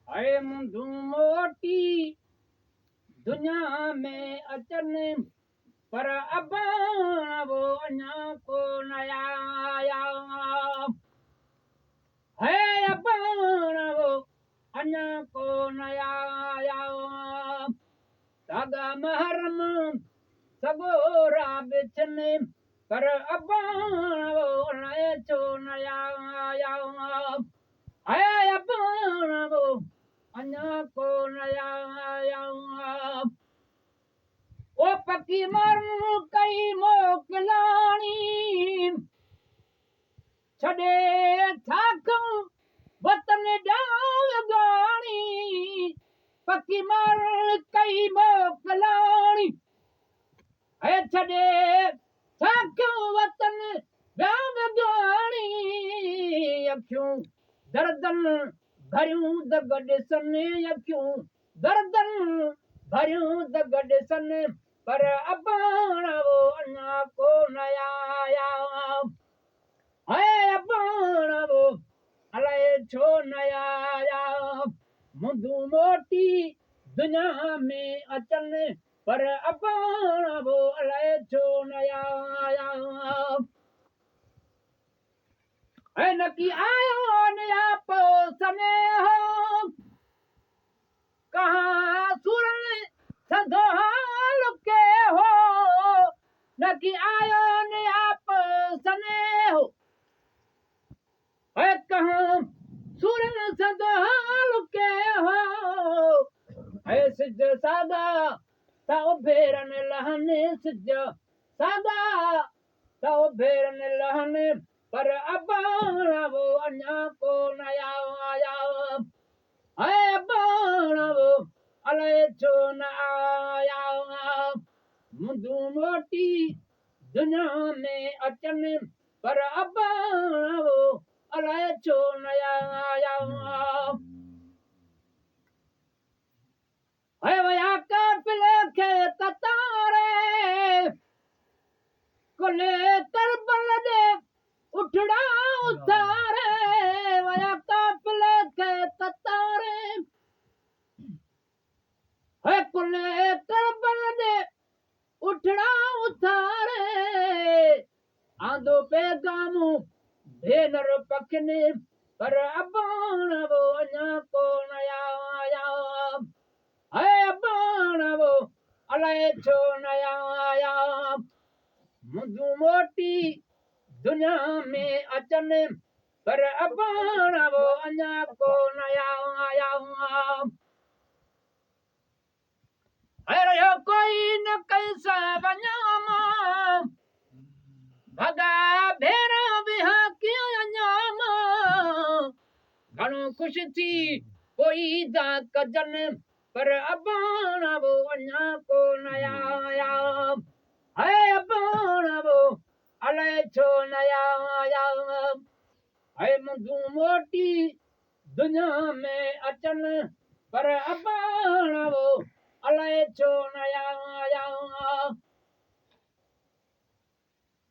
है मुंधू मोटी दुनिया में अचनि पर अबाण वो अञा को न आया है अबाण वो अञा को न आया सागा महरम सगोरा बिछने पर अबाण वो अणे छो न आया है अबाण वो अञा को न आया ओ पकी मारू कई मोकलाणी छॾे थाकूं वतन ॾांव गाणी पकी मारू कई मोकलाणी है छॾे थाकूं वतन ॾांव गाणी अखियूं दर्दन भरियूं दग ॾिसनि अखियूं दर्दन भरियूं दग ॾिसनि पर अबाण वो अञा को न आया है अबाण वो अलाए छो न आया मुंधू मोटी दुनिया में अचनि पर अबाण वो अलाए छो न आया है न की आयो नया पोसने हो कहाँ सुरन सदोहाल के हो न कि आयो ने आप सने हो है कहाँ सुरन सदोहाल के हो है सिज सादा ताओ भेरन लहने सिज सादा ताओ भेरन लहने पर अबाण वो अञा को नया आया है अबाण वो अलाए छो न आया मुंधू मोटी दुनिया में अचनि पर अबाण वो अलाए छो न आया है वया काफिले खे ततारे कुले तरबल दे उठड़ा उतारे वया काफिले खे ततारे है कुले तरबल दे उठड़ा उतारे आंदो पैगामू भेनर पखने पर अबाण वो अञा को न आया है अबाण वो अलाए छो न आया मुंधू मोटी दुनिया में अचनि पर अबाण वो अञा को न आया है रहियो कोई न कैसा वञामा भगा भेरा विहा कियो अञामा घणो ख़ुशि थी कोई दा कजनि पर अबाण वो अञा को न आया है अबाण वो अलाए छो न आया है मुंधू मोटी दुनिया में अचनि पर अबाण वो अलाए छो न आया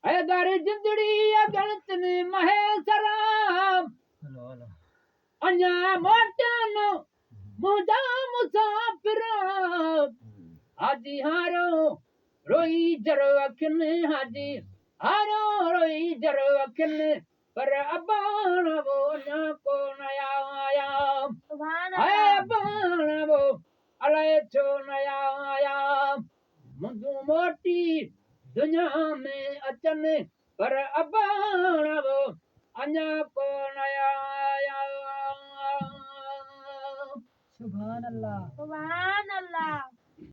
है दर जिंदड़ी गणत ने महेसरा अञा मोटन मुंहिंजा मुसाफ़िर हाजी हारो रोई जरो अखियुनि हाजी हारो रोई जरो अखियुनि पर अबाण वो अञा को न आया है अबाण वो अलाए छो न आया मुंधू मोटी दुनिया में अचनि पर अबाण वो अञा को न आया सुभान अल्लाह।